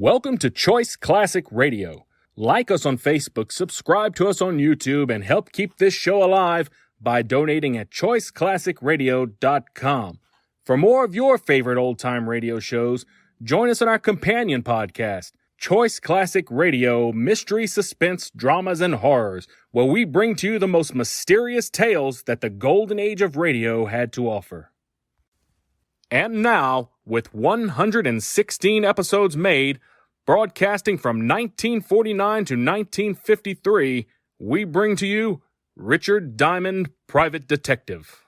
Welcome to Choice Classic Radio. Like us on Facebook, subscribe to us on YouTube, and help keep this show alive by donating at choiceclassicradio.com. For more of your favorite old-time radio shows, join us on our companion podcast, Choice Classic Radio, Mystery, Suspense, Dramas, and Horrors, where we bring to you the most mysterious tales that the golden age of radio had to offer. And now, with 116 episodes made, broadcasting from 1949 to 1953, we bring to you Richard Diamond, Private Detective.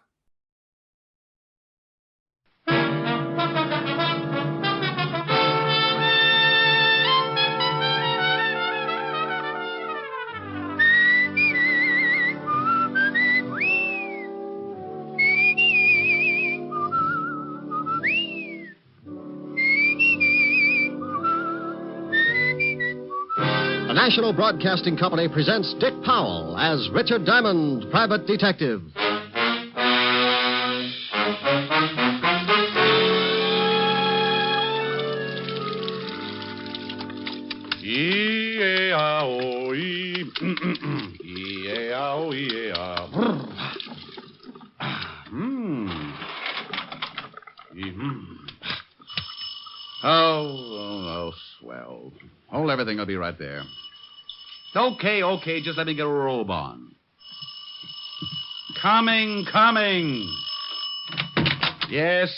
The National Broadcasting Company presents Dick Powell as Richard Diamond, Private Detective. E-A-O-E. E-A-O-E-A. Oh, swell. Hold everything. I'll be right there. Okay. Just let me get a robe on. Coming. Yes.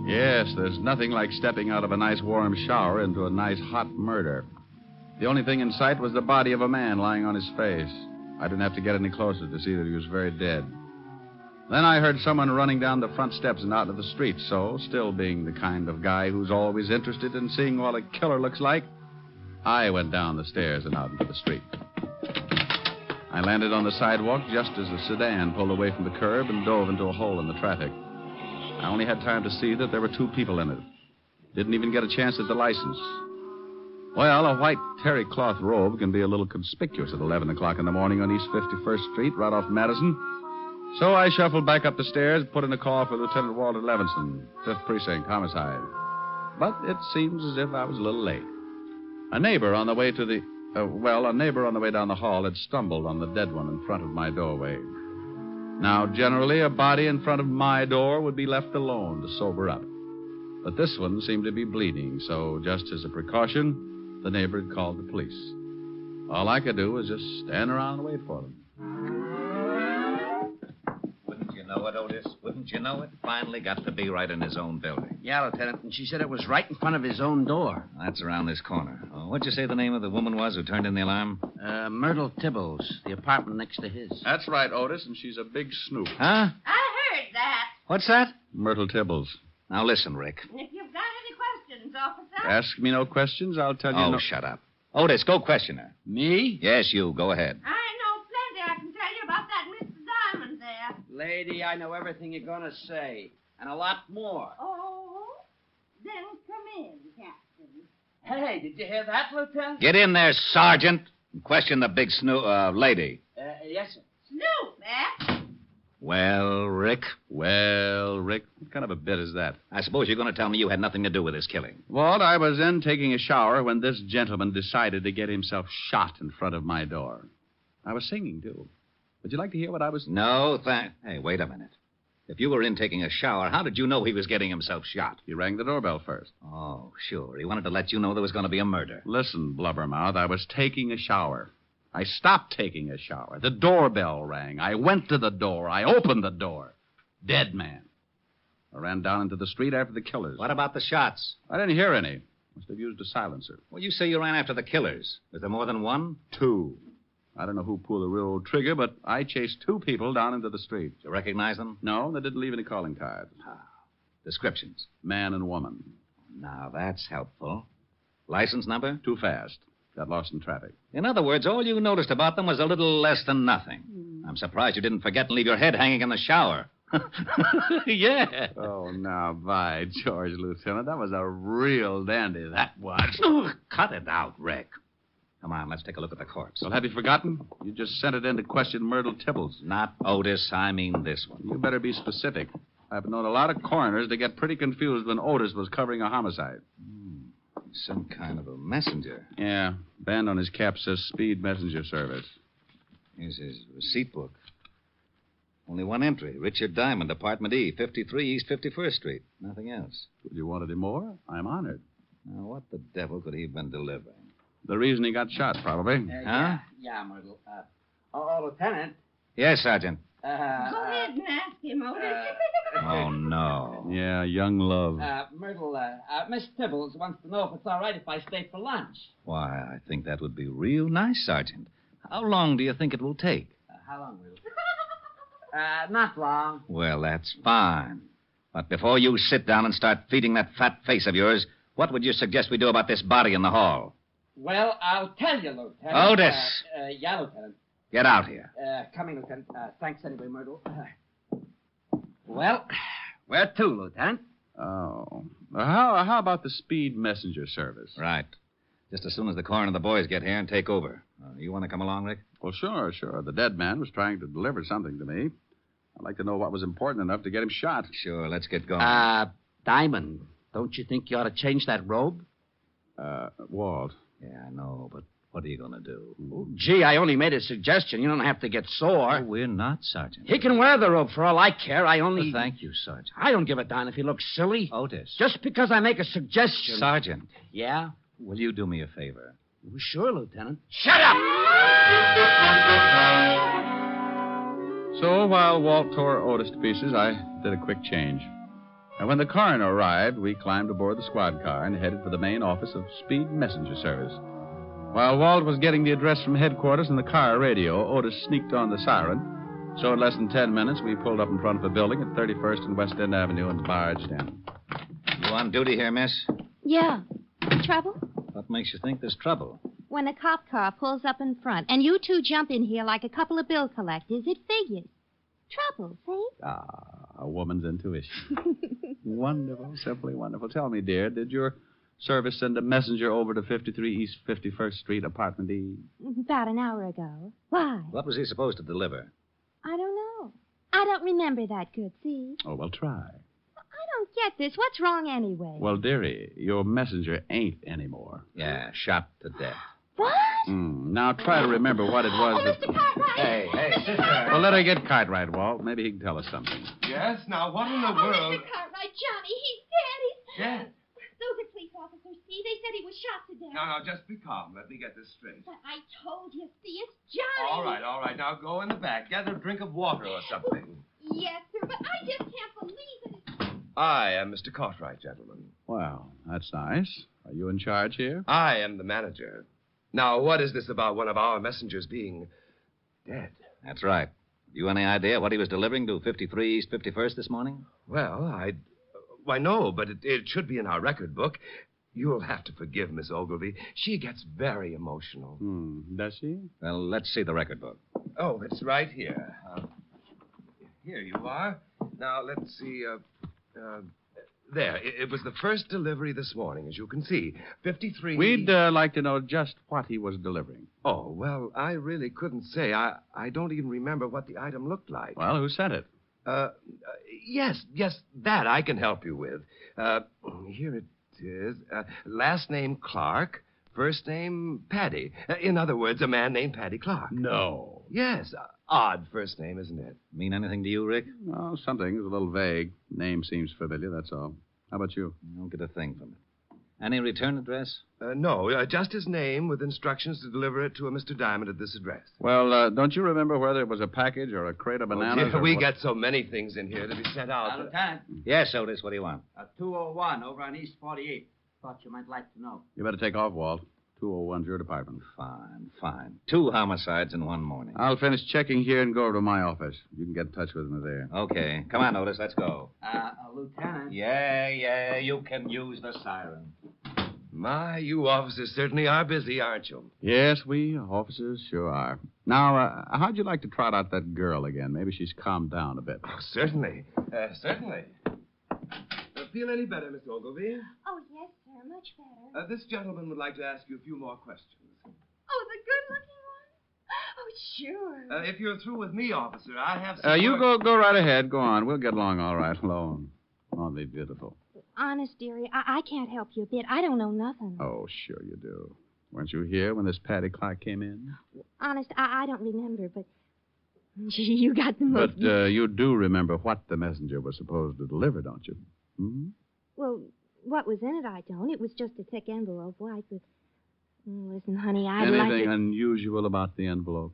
Yes, there's nothing like stepping out of a nice warm shower into a nice hot murder. The only thing in sight was the body of a man lying on his face. I didn't have to get any closer to see that he was very dead. Then I heard someone running down the front steps and out into the street, so, still being the kind of guy who's always interested in seeing what a killer looks like, I went down the stairs and out into the street. I landed on the sidewalk just as the sedan pulled away from the curb and dove into a hole in the traffic. I only had time to see that there were two people in it. Didn't even get a chance at the license. Well, a white terry cloth robe can be a little conspicuous at 11 o'clock in the morning on East 51st Street, right off Madison. So I shuffled back up the stairs, put in a call for Lieutenant Walter Levinson, 5th Precinct, homicide. But it seems as if I was a little late. A neighbor on the way down the hall had stumbled on the dead one in front of my doorway. Now, generally, a body in front of my door would be left alone to sober up. But this one seemed to be bleeding, so just as a precaution, the neighbor had called the police. All I could do was just stand around and wait for them. Wouldn't you know it, Otis? Wouldn't you know it? Finally got to be right in his own building. Yeah, Lieutenant, and she said it was right in front of his own door. That's around this corner. Oh, what'd you say the name of the woman was who turned in the alarm? Myrtle Tibbles, the apartment next to his. That's right, Otis, and she's a big snoop. Huh? I heard that. What's that? Myrtle Tibbles. Now listen, Rick. If you've got any questions, officer. Ask me no questions, I'll tell you Oh, no... shut up. Otis, go question her. Me? Yes, you. Go ahead. I know plenty I can tell you about that Mr. Diamond there. Lady, I know everything you're going to say, and a lot more. Oh? Then come in, Captain. Hey, did you hear that, Lieutenant? Get in there, Sergeant, and question the big lady. Yes, sir. Snoop, eh? Well, Rick, What kind of a bit is that? I suppose you're going to tell me you had nothing to do with this killing. Walt, I was in taking a shower when this gentleman decided to get himself shot in front of my door. I was singing, too. Would you like to hear what I was... No, Hey, wait a minute. If you were in taking a shower, how did you know he was getting himself shot? He rang the doorbell first. Oh, sure. He wanted to let you know there was going to be a murder. Listen, Blubbermouth, I was taking a shower. I stopped taking a shower. The doorbell rang. I went to the door. I opened the door. Dead man. I ran down into the street after the killers. What about the shots? I didn't hear any. Must have used a silencer. Well, you say you ran after the killers. Was there more than one? Two. I don't know who pulled the railroad trigger, but I chased two people down into the street. Did you recognize them? No, they didn't leave any calling cards. Descriptions. Man and woman. Now, that's helpful. License number? Too fast. Got lost in traffic. In other words, all you noticed about them was a little less than nothing. I'm surprised you didn't forget and leave your head hanging in the shower. Yeah. Oh, now, by George, Lieutenant, that was a real dandy, that was. Oh, cut it out, Rick. Come on, let's take a look at the corpse. Well, have you forgotten? You just sent it in to question Myrtle Tibbles. Not Otis, I mean this one. You better be specific. I've known a lot of coroners to get pretty confused when Otis was covering a homicide. Some kind of a messenger. Yeah. Band on his cap says Speed Messenger Service. Here's his receipt book. Only one entry. Richard Diamond, Apartment E, 53 East 51st Street. Nothing else. Would you want any more? I'm honored. Now, what the devil could he have been delivering? The reason he got shot, probably. Yeah, Myrtle. Lieutenant. Yes, Sergeant. Go ahead and ask him, Otis. Oh, no. Yeah, young love. Myrtle, Miss Tibbles wants to know if it's all right if I stay for lunch. Why, I think that would be real nice, Sergeant. How long do you think it will take? How long, Myrtle? Not long. Well, that's fine. But before you sit down and start feeding that fat face of yours, what would you suggest we do about this body in the hall? Well, I'll tell you, Lieutenant. Otis! Yeah, Lieutenant. Get out here. Coming, Lieutenant. Thanks anyway, Myrtle. Well, where to, Lieutenant? Oh. How about the Speed Messenger Service? Right. Just as soon as the coroner and the boys get here and take over. You want to come along, Rick? Well, sure. The dead man was trying to deliver something to me. I'd like to know what was important enough to get him shot. Sure, let's get going. Diamond, don't you think you ought to change that robe? Walt. Yeah, I know, but what are you going to do? Oh, gee, I only made a suggestion. You don't have to get sore. Oh, we're not, Sergeant. He can wear the robe for all I care. I only... Well, thank you, Sergeant. I don't give a darn if he looks silly. Otis. Just because I make a suggestion. Sergeant. Yeah? Will you do me a favor? Well, sure, Lieutenant. Shut up! So while Walt tore Otis to pieces, I did a quick change. And when the coroner arrived, we climbed aboard the squad car and headed for the main office of Speed Messenger Service. While Walt was getting the address from headquarters in the car radio, Otis sneaked on the siren. So in less than 10 minutes, we pulled up in front of a building at 31st and West End Avenue and barged in. You on duty here, miss? Yeah. Trouble? What makes you think there's trouble? When a cop car pulls up in front and you two jump in here like a couple of bill collectors, it figures. Trouble, see? A woman's intuition. Wonderful, simply wonderful. Tell me, dear, did your service send a messenger over to 53 East 51st Street, Apartment E? About an hour ago. Why? What was he supposed to deliver? I don't know. I don't remember that good, see? Oh, well, try. I don't get this. What's wrong anyway? Well, dearie, your messenger ain't anymore. Yeah, shot to death. What? Now try to remember what it was that... Mr. Cartwright! Hey, sister. Well, let her get Cartwright, Walt. Maybe he can tell us something. Yes? Now, what in the Oh, world... Mr. Cartwright, Johnny, he's dead. Dead? Those are police officers, see? They said he was shot to death. Now, just be calm. Let me get this straight. But I told you, see, it's Johnny. All right. Now go in the back. Get a drink of water or something. Yes, sir, but I just can't believe it. I am Mr. Cartwright, gentlemen. Well, that's nice. Are you in charge here? I am the manager. Now, what is this about one of our messengers being dead? That's right. You any idea what he was delivering to 53 East 51st this morning? Well, why, no, but it should be in our record book. You'll have to forgive Miss Ogilvy. She gets very emotional. Does she? Well, let's see the record book. Oh, it's right here. Here you are. Now, let's see. There. It was the first delivery this morning, as you can see. 53... We'd like to know just what he was delivering. Oh, well, I really couldn't say. I don't even remember what the item looked like. Well, who sent it? Yes, that I can help you with. Here it is. Last name Clark, first name Paddy. In other words, a man named Paddy Clark. No. Yes, odd first name, isn't it? Mean anything to you, Rick? Oh, something. It's a little vague. Name seems familiar, that's all. How about you? I don't get a thing from it. Any return address? No, just his name with instructions to deliver it to a Mr. Diamond at this address. Well, don't you remember whether it was a package or a crate of bananas? Dear, or we what? get so many things in here to be sent out. Lieutenant, Yes, Otis, what do you want? 201 over on East 48. Thought you might like to know. You better take off, Walt. 201's your department. Fine. 2 homicides in one morning. I'll finish checking here and go over to my office. You can get in touch with me there. Okay. Come on, Otis, let's go. Lieutenant. Yeah, you can use the siren. My, you officers certainly are busy, aren't you? Yes, we officers sure are. Now, how'd you like to trot out that girl again? Maybe she's calmed down a bit. Oh, certainly. Certainly. Feel any better, Miss Ogilvy? Oh, yes, sir, much better. This gentleman would like to ask you a few more questions. Oh, sure. If you're through with me, officer, I have some... You work- go right ahead. Go on. We'll get along all right alone. Won't be beautiful. Honest, dearie, I can't help you a bit. I don't know nothing. Oh, sure you do. Weren't you here when this Paddy Clark came in? Honest, I don't remember, but... Gee, you got the most... But you do remember what the messenger was supposed to deliver, don't you? Hmm? Well, what was in it, I don't. It was just a thick envelope, white, but... Listen, honey, I'd like Anything to... unusual about the envelope?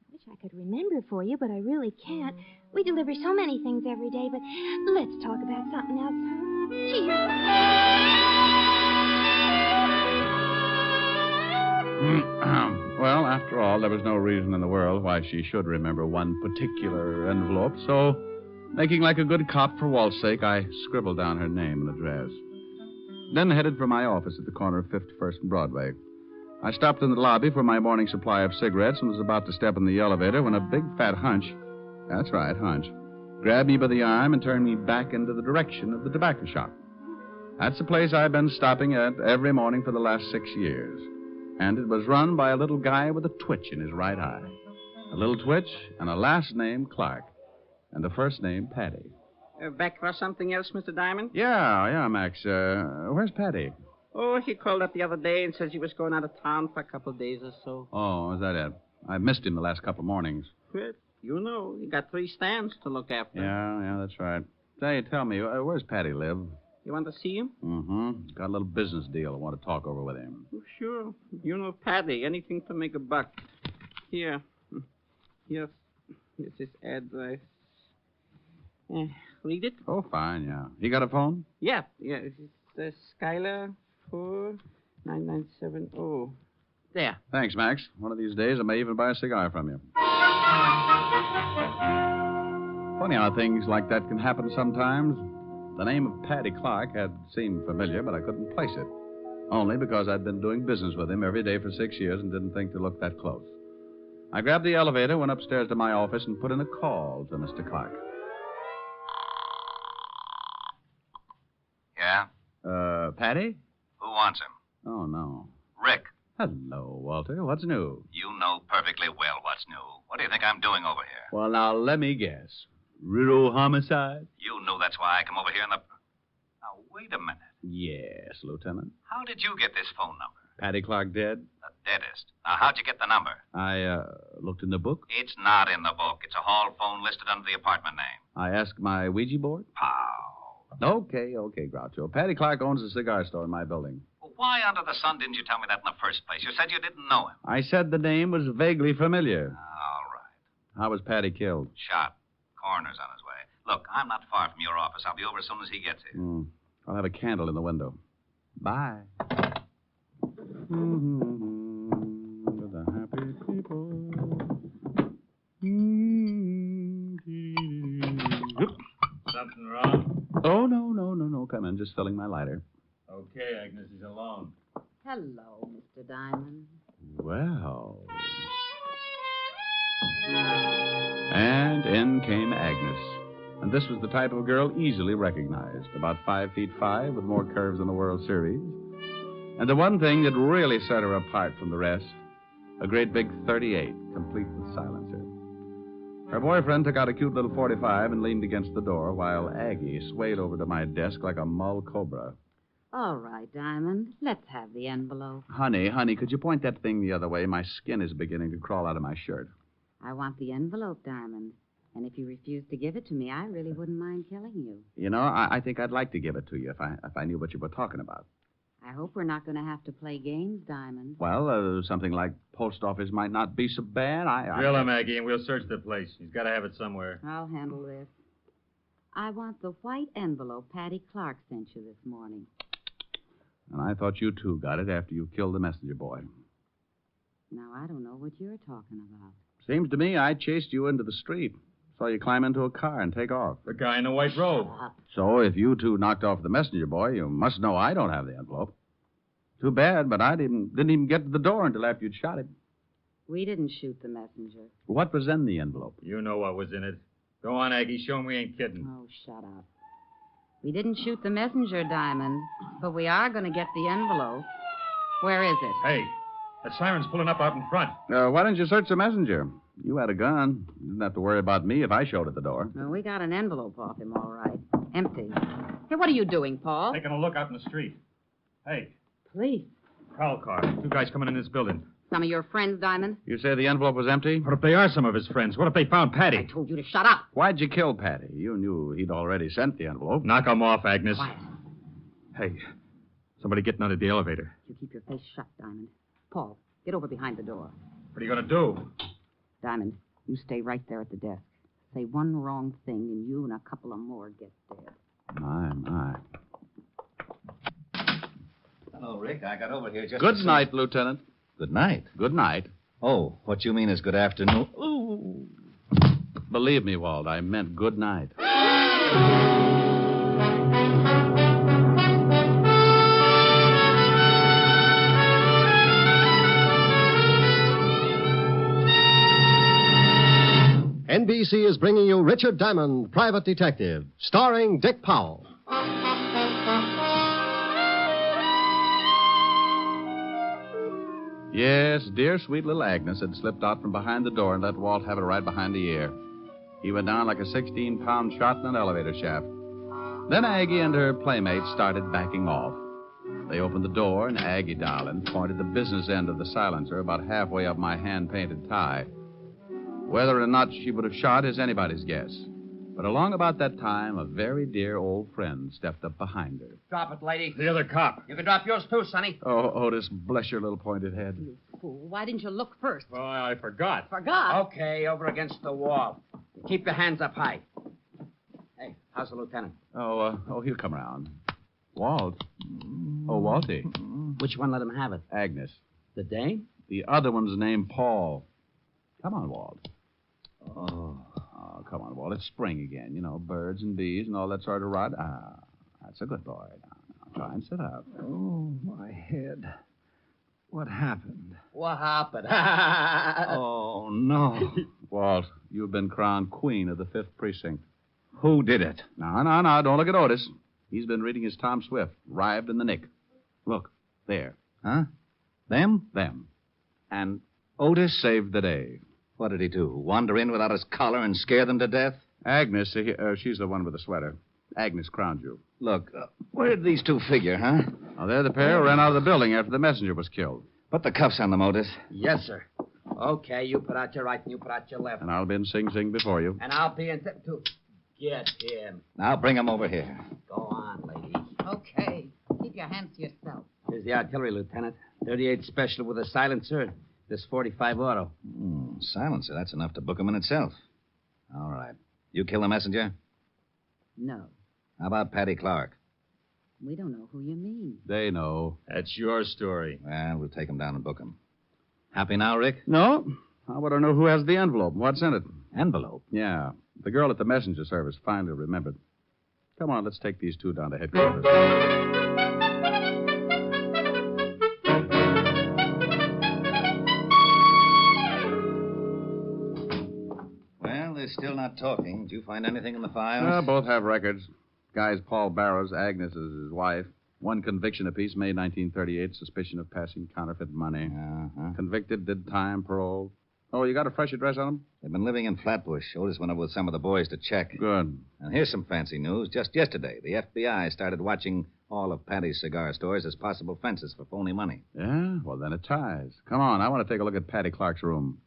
I wish I could remember for you, but I really can't. We deliver so many things every day, but let's talk about something else. Gee, Well, after all, there was no reason in the world why she should remember one particular envelope, so, making like a good cop for Walt's sake, I scribbled down her name and address. Then headed for my office at the corner of 51st and Broadway. I stopped in the lobby for my morning supply of cigarettes and was about to step in the elevator when a big fat hunch, that's right, hunch, grabbed me by the arm and turned me back into the direction of the tobacco shop. That's the place I've been stopping at every morning for the last 6 years. And it was run by a little guy with a twitch in his right eye. A little twitch and a last name Clark. And a first name Paddy. Back for something else, Mr. Diamond? Yeah, Max. Where's Paddy? Oh, he called up the other day and says he was going out of town for a couple of days or so. Oh, is that it? I missed him the last couple mornings. Well, you know, you got 3 stands to look after. Yeah, that's right. Say, tell me, where's Paddy live? You want to see him? Mm-hmm. Got a little business deal I want to talk over with him. Oh, sure. You know Paddy. Anything to make a buck. Here. Here's his address. Read it? Oh, fine, yeah. He got a phone? Yeah. It's Skylar 49970. There. Thanks, Max. One of these days I may even buy a cigar from you. Funny how things like that can happen sometimes. The name of Paddy Clark had seemed familiar, but I couldn't place it. Only because I'd been doing business with him every day for 6 years and didn't think to look that close. I grabbed the elevator, went upstairs to my office, and put in a call to Mr. Clark. Yeah? Paddy? Who wants him? Oh, no. Rick. Hello, Walter. What's new? You know perfectly well what's new. What do you think I'm doing over here? Well, now, let me guess. Riddle homicide? You knew that's why I come over here in the... Now, wait a minute. Yes, Lieutenant. How did you get this phone number? Paddy Clark dead? The deadest. Now, how'd you get the number? I, looked in the book. It's not in the book. It's a hall phone listed under the apartment name. I asked my Ouija board. Pow. Okay, Groucho. Paddy Clark owns a cigar store in my building. Well, why under the sun didn't you tell me that in the first place? You said you didn't know him. I said the name was vaguely familiar. All right. How was Paddy killed? Shot. Coroner's on his way. Look, I'm not far from your office. I'll be over as soon as he gets here. I'll have a candle in the window. Bye. To the happy people. Something wrong? Oh, no. Come in. Just filling my lighter. Okay, Agnes is alone. Hello, Mr. Diamond. Well. And in came Agnes. And this was the type of girl easily recognized. About 5'5", with more curves than the World Series. And the one thing that really set her apart from the rest, a great big .38, complete with silencer. Her boyfriend took out a cute little .45 and leaned against the door, while Aggie swayed over to my desk like a mull cobra. All right, Diamond. Let's have the envelope. Honey, could you point that thing the other way? My skin is beginning to crawl out of my shirt. I want the envelope, Diamond. And if you refuse to give it to me, I really wouldn't mind killing you. You know, I think I'd like to give it to you if I knew what you were talking about. I hope we're not going to have to play games, Diamond. Well, something like post office might not be so bad. Drill him, Aggie, and we'll search the place. He's got to have it somewhere. I'll handle this. I want the white envelope Paddy Clark sent you this morning. And I thought you, too, got it after you killed the messenger boy. Now, I don't know what you're talking about. Seems to me I chased you into the street. Saw you climb into a car and take off. The guy in the white robe. So if you two knocked off the messenger boy, you must know I don't have the envelope. Too bad, but I didn't even get to the door until after you'd shot him. We didn't shoot the messenger. What was in the envelope? You know what was in it. Go on, Aggie. Show me we ain't kidding. Oh, shut up. We didn't shoot the messenger, Diamond, but we are going to get the envelope. Where is it? That siren's pulling up out in front. Why didn't you search the messenger? You had a gun. You didn't have to worry about me if I showed at the door. Well, we got an envelope off him, all right. Empty. Hey, what are you doing, Paul? Taking a look out in the street. Hey, Police. prowl car. Two guys coming in this building. Some of your friends, Diamond? You say the envelope was empty? What if they are some of his friends? What if they found I Paddy? told you to shut up. Why'd you kill Paddy? You knew he'd already sent the envelope. Knock him off, Agnes. Quiet. Hey, somebody getting out of the elevator. You keep your face shut, Diamond. Paul, get over behind the door. What are you going to do? Diamond, you stay right there at the desk. Say one wrong thing, and you and a couple of more get dead. My. Hello, Rick. I got over here just Good night, Lieutenant. Good night. Good night. Oh, what you mean is good afternoon. Ooh. Believe me, Walt, I meant good night. NBC is bringing you Richard Diamond, Private Detective, starring Dick Powell. Yes, dear sweet little Agnes had slipped out from behind the door and let Walt have it right behind the ear. He went down like a 16-pound shot in an elevator shaft. Then Aggie and her playmates started backing off. They opened the door, and Aggie, darling, pointed the business end of the silencer about halfway up my hand-painted tie. Whether or not she would have shot is anybody's guess. But along about that time, a very dear old friend stepped up behind her. Drop it, lady. The other cop. You can drop yours too, Sonny. Oh, Otis, bless your little pointed head. You fool. Why didn't you look first? Well, I forgot. Forgot. Okay, over against the wall. Keep your hands up high. Hey, how's the lieutenant? Oh, he'll come around. Walt. Oh, Walty. Which one let him have it? Agnes. The dame? The other one's named Paul. Come on, Walt. Oh. Oh, come on, Walt. It's spring again. You know, birds and bees and all that sort of rot. Ah, that's a good boy. Now, try and sit up. Oh, my head. What happened? What happened? Oh, no. Walt, you've been crowned queen of the 5th Precinct. Who did it? No, don't look at Otis. He's been reading his Tom Swift, Rived in the Nick. Look, there. Huh? Them? Them. And Otis saved the day. What did he do? Wander in without his collar and scare them to death? Agnes, she's the one with the sweater. Agnes crowned you. Look, where did these two figure, huh? Now, they're the pair who ran out of the building after the messenger was killed. Put the cuffs on them, Otis. Yes, sir. Okay, you put out your right and you put out your left. And I'll be in Sing Sing before you. And I'll be in too. Get him. Now bring him over here. Go on, ladies. Okay. Keep your hands to yourself. Here's the artillery, Lieutenant. 38 special with a silencer. This 45 auto. Silencer, that's enough to book him in itself. All right. You kill the messenger? No. How about Paddy Clark? We don't know who you mean. They know. That's your story. Well, we'll take him down and book him. Happy now, Rick? No. How about I know who has the envelope? What's in it? Envelope? Yeah. The girl at the messenger service finally remembered. Come on, let's take these two down to headquarters. Well, they're still not talking. Did you find anything in the files? Both have records. Guy's Paul Barrows. Agnes is his wife. One conviction apiece, May 1938, suspicion of passing counterfeit money. Uh-huh. Convicted, did time, parole. Oh, you got a fresh address on him? They've been living in Flatbush. Otis went over with some of the boys to check. Good. And here's some fancy news. Just yesterday, the FBI started watching all of Paddy's cigar stores as possible fences for phony money. Yeah? Well, then it ties. Come on, I want to take a look at Paddy Clark's room.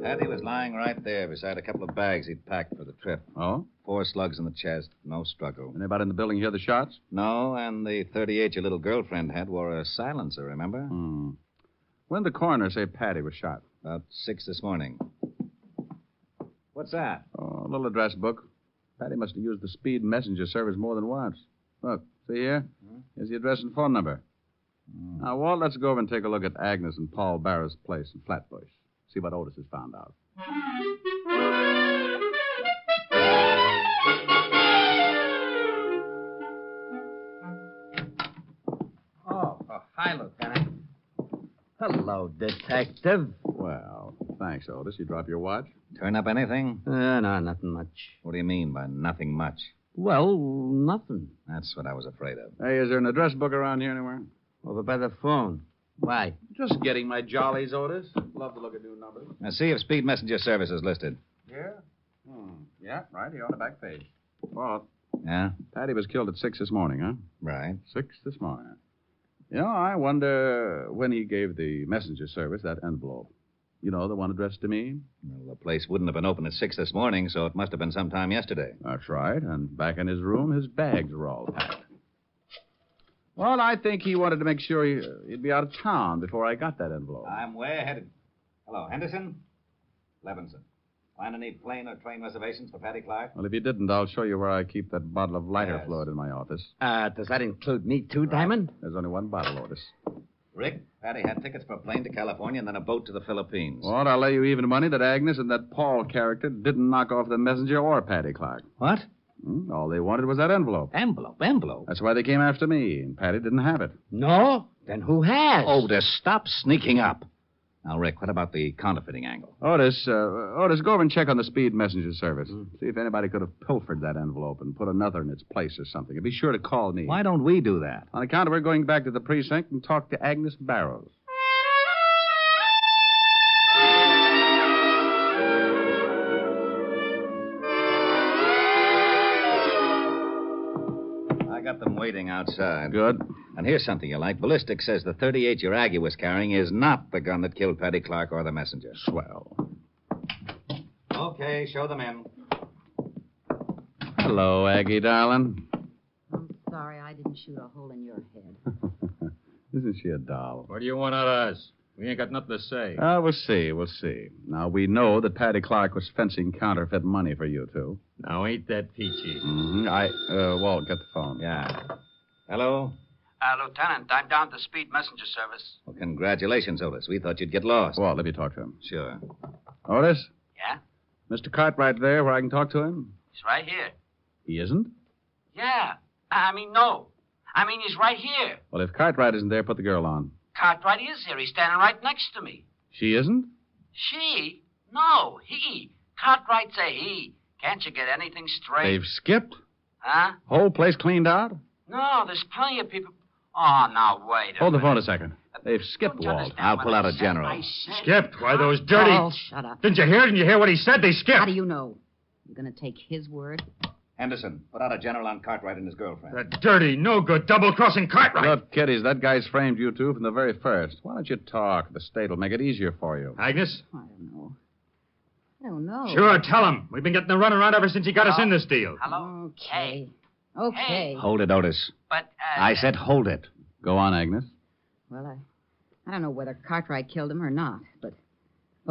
Paddy was lying right there beside a couple of bags he'd packed for the trip. Oh? 4 slugs in the chest, no struggle. Anybody in the building hear the shots? No, and the 38 your little girlfriend had wore a silencer, remember? When did the coroner say Paddy was shot? About 6 this morning. What's that? Oh, a little address book. Paddy must have used the speed messenger service more than once. Look, see here? Here's the address and phone number. Now, Walt, let's go over and take a look at Agnes and Paul Barrow's place in Flatbush. See what Otis has found out. Oh, hi, Lieutenant. Hello, Detective. Well, thanks, Otis. You drop your watch? Turn up anything? No, nothing much. What do you mean by nothing much? Well, nothing. That's what I was afraid of. Hey, is there an address book around here anywhere? Over by the phone. Why? Just getting my jollies, Otis. Love to look at new numbers. Now, see if Speed Messenger Service is listed. Yeah? Yeah, right here on the back page. Well, Yeah? Paddy was killed at 6 this morning, huh? Right. 6 this morning. You know, I wonder when he gave the messenger service that envelope. You know, the one addressed to me? Well, the place wouldn't have been open at 6 this morning, so it must have been sometime yesterday. That's right. And back in his room, his bags were all packed. Well, I think he wanted to make sure he'd be out of town before I got that envelope. I'm way ahead. Hello, Henderson? Levinson. Find any plane or train reservations for Paddy Clark? Well, if you didn't, I'll show you where I keep that bottle of lighter Yes. fluid in my office. Does that include me, too, Diamond? There's only one bottle, Otis. Rick, Paddy had tickets for a plane to California and then a boat to the Philippines. Well, I'll lay you even money that Agnes and that Paul character didn't knock off the messenger or Paddy Clark. What? All they wanted was that envelope. Envelope? That's why they came after me, and Paddy didn't have it. No? Then who has? Otis, stop sneaking up. Now, Rick, what about the counterfeiting angle? Otis, go over and check on the Speed Messenger Service. See if anybody could have pilfered that envelope and put another in its place or something. And be sure to call me. Why don't we do that? On account of we're going back to the precinct and talk to Agnes Barrows. I got them waiting outside. Good. And here's something you like. Ballistic says the .38 your Aggie was carrying is not the gun that killed Paddy Clark or the messenger. Swell. Okay, show them in. Hello, Aggie, darling. I'm sorry I didn't shoot a hole in your head. Isn't she a doll? What do you want out of us? We ain't got nothing to say. We'll see. Now, we know that Paddy Clark was fencing counterfeit money for you two. Now, ain't that peachy? Mm-hmm. Walt, get the phone. Yeah. Hello? Lieutenant, I'm down to Speed Messenger Service. Well, congratulations, Otis. We thought you'd get lost. Walt, let me talk to him. Sure. Otis? Yeah? Mr. Cartwright there where I can talk to him? He's right here. He isn't? Yeah. No. He's right here. Well, if Cartwright isn't there, put the girl on. Cartwright is here. He's standing right next to me. She isn't? She? No, he. Cartwright's a he. Can't you get anything straight? They've skipped? Huh? Whole place cleaned out? No, there's plenty of people. Oh, now, wait a Hold the minute. phone a second. They've skipped, Don't you Walt. understand I'll what pull out I a said? general. I said- Skipped? Why, those dirty... Oh, shut up. Didn't you hear? Didn't you hear what he said? They skipped. How do you know? You're going to take his word? Henderson, put out a general on Cartwright and his girlfriend. That dirty, no good, double-crossing Cartwright. Look, kiddies, that guy's framed you two from the very first. Why don't you talk? The state will make it easier for you. Agnes? I don't know. Sure, tell him. We've been getting the runaround ever since he got us in this deal. Hello? Okay. Okay. Hold it, Otis. But, I said hold it. Go on, Agnes. Well, I don't know whether Cartwright killed him or not, but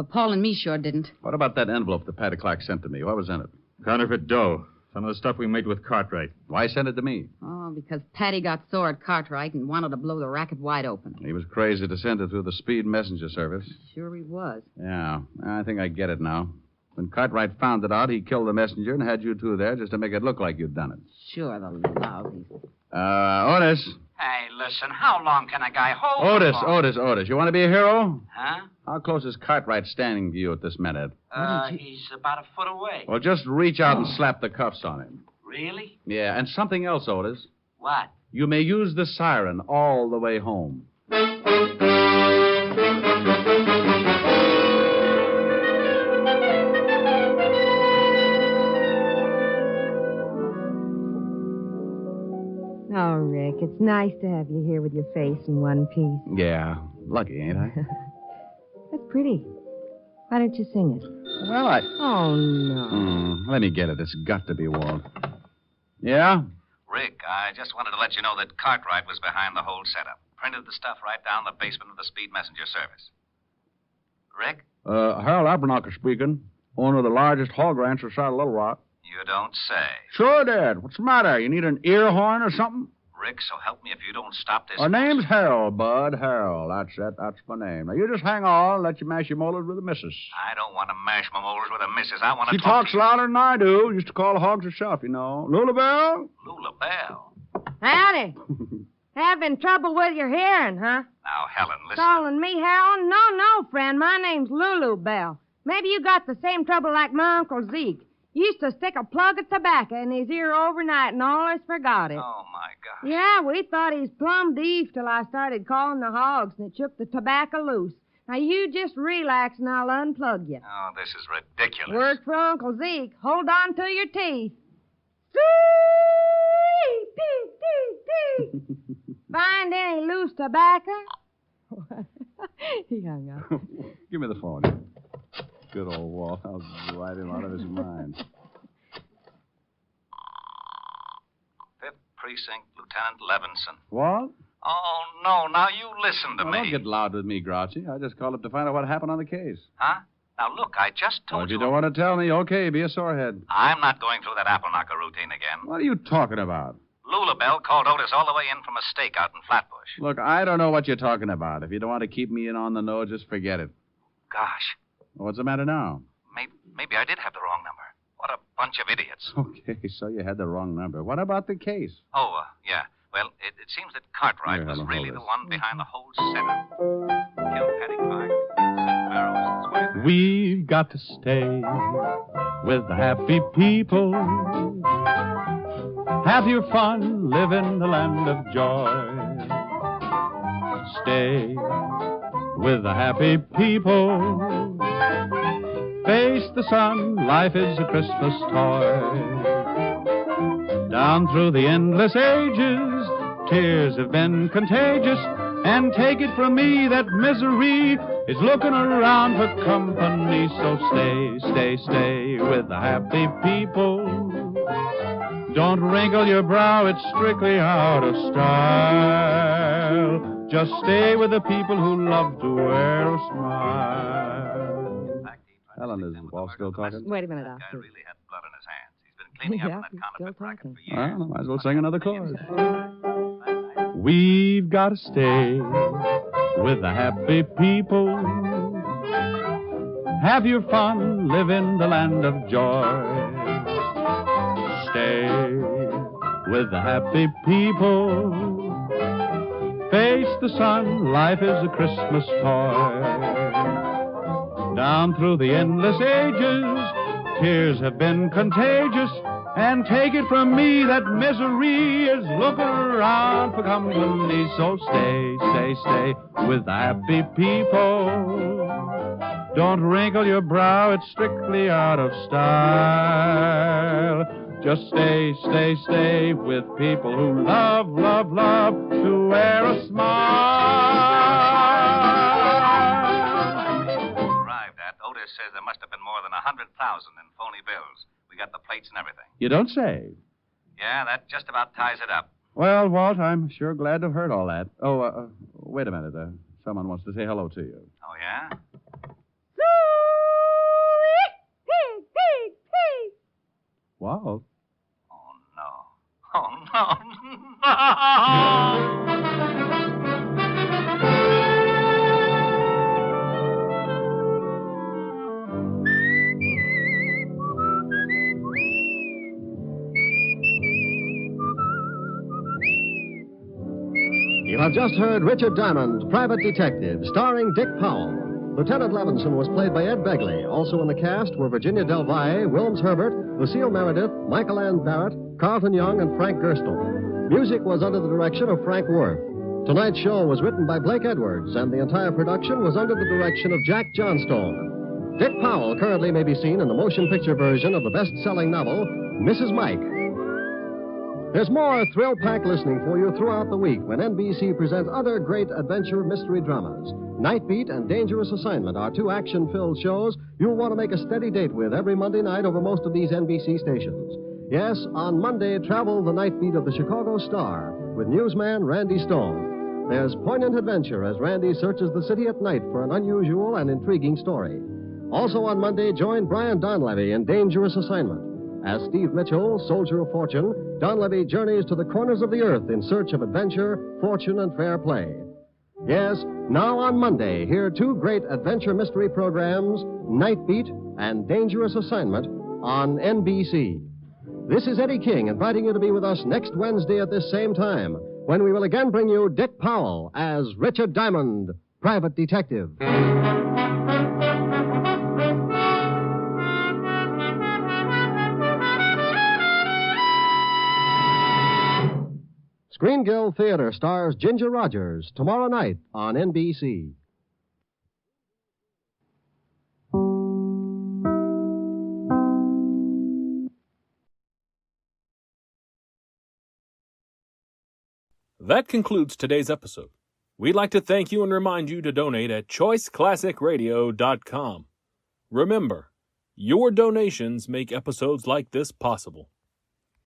Paul and me sure didn't. What about that envelope that Paddy Clark sent to me? What was in it? Counterfeit dough. Some of the stuff we made with Cartwright. Why send it to me? Oh, because Paddy got sore at Cartwright and wanted to blow the racket wide open. He was crazy to send it through the Speed Messenger Service. Sure he was. Yeah, I think I get it now. When Cartwright found it out, he killed the messenger and had you two there just to make it look like you'd done it. Sure, the lousy. Otis. Hey, listen, how long can a guy hold the phone? Otis. You want to be a hero? Huh? How close is Cartwright standing to you at this minute? He's about a foot away. Well, just reach out and slap the cuffs on him. Really? Yeah, and something else, Otis. What? You may use the siren all the way home. Oh, Rick, it's nice to have you here with your face in one piece. Yeah, lucky, ain't I? That's pretty. Why don't you sing it? Well, Oh, no. Let me get it. It's got to be Walt. Yeah? Rick, I just wanted to let you know that Cartwright was behind the whole setup. Printed the stuff right down the basement of the Speed Messenger Service. Rick? Harold Abernacher speaking. Owner of the largest hog ranch this side of Little Rock. You don't say. Sure did. What's the matter? You need an ear horn or something? Rick, so help me if you don't stop this. Our name's Harold, Bud. Harold. That's it. That's my name. Now, you just hang on and let you mash your molars with the missus. I don't want to mash my molars with a missus. I want to She talk talks to you. louder than I do. Used to call the hogs herself, you know. Lula Bell? Lula Bell. Howdy. Having trouble with your hearing, huh? Now, Helen, listen. Calling me Harold? No, friend. My name's Lulu Bell. Maybe you got the same trouble like my Uncle Zeke. He used to stick a plug of tobacco in his ear overnight and always forgot it. Oh, my gosh. Yeah, we thought he was plumb deaf till I started calling the hogs and it shook the tobacco loose. Now, you just relax and I'll unplug you. Oh, this is ridiculous. Work for Uncle Zeke. Hold on to your teeth. Find any loose tobacco? He hung up. Give me the phone. Good old Walt. I'll write him out of his mind. 5th Precinct, Lieutenant Levinson. Walt? Oh, no. Now, you listen to Well, me. don't get loud with me, Grouchy. I just called up to find out what happened on the case. Huh? Now, look, I just Well, told if you don't want to tell me, okay, be a sorehead. I'm not going through that apple knocker routine again. What are you talking about? Lulabelle called Otis all the way in from a stakeout in Flatbush. Look, I don't know what you're talking about. If you don't want to keep me in on the know, just forget it. Gosh, What's the matter now? maybe I did have the wrong number. What a bunch of idiots. Okay, so you had the wrong number. What about the case? Oh, yeah. Well, it seems that Cartwright Here, was Helen, really hold the this. one behind the whole setup. Killed Paddy Clark. Barrows, his wife. We've got to stay with the happy people. Have your fun, live in the land of joy. Stay with the happy people. Face the sun, life is a Christmas toy. Down through the endless ages, tears have been contagious. And take it from me that misery is looking around for company. So stay with the happy people. Don't wrinkle your brow, it's strictly out of style. Just stay with the people who love to wear a smile. Helen, is Walt still talking? Wait a minute, That guy Oscar. really had blood on his hands. He's been cleaning up Yeah, in that he's counterfeit still racket talking. for years. Well, might as well sing another chorus. We've got to stay with the happy people. Have your fun, live in the land of joy. Stay with the happy people. Face the sun, life is a Christmas toy. Down through the endless ages, tears have been contagious. And take it from me that misery is looking around for company. So stay with the happy people. Don't wrinkle your brow, it's strictly out of style. Just stay with people who love to wear a smile. Arrived at, Otis says there must have been more than 100,000 in phony bills. We got the plates and everything. You don't say. Yeah, that just about ties it up. Well, Walt, I'm sure glad to have heard all that. Oh, wait a minute. Someone wants to say hello to you. Oh, yeah? Walt? Oh, no. Oh, no. You have just heard Richard Diamond, Private Detective, starring Dick Powell. Lieutenant Levinson was played by Ed Begley. Also in the cast were Virginia Del Valle, Wilms Herbert, Lucille Meredith, Michael Ann Barrett, Carlton Young, and Frank Gerstle. Music was under the direction of Frank Worth. Tonight's show was written by Blake Edwards, and the entire production was under the direction of Jack Johnstone. Dick Powell currently may be seen in the motion picture version of the best-selling novel, Mrs. Mike. There's more thrill-packed listening for you throughout the week when NBC presents other great adventure mystery dramas. Night Beat and Dangerous Assignment are two action-filled shows you'll want to make a steady date with every Monday night over most of these NBC stations. Yes, on Monday, travel the Night Beat of the Chicago Star with newsman Randy Stone. There's poignant adventure as Randy searches the city at night for an unusual and intriguing story. Also on Monday, join Brian Donlevy in Dangerous Assignment. As Steve Mitchell, soldier of fortune, Donlevy journeys to the corners of the earth in search of adventure, fortune, and fair play. Yes, now on Monday, hear two great adventure mystery programs, Night Beat and Dangerous Assignment, on NBC. This is Eddie King inviting you to be with us next Wednesday at this same time, when we will again bring you Dick Powell as Richard Diamond, Private Detective. Green Guild Theater stars Ginger Rogers tomorrow night on NBC. That concludes today's episode. We'd like to thank you and remind you to donate at choiceclassicradio.com. Remember, your donations make episodes like this possible.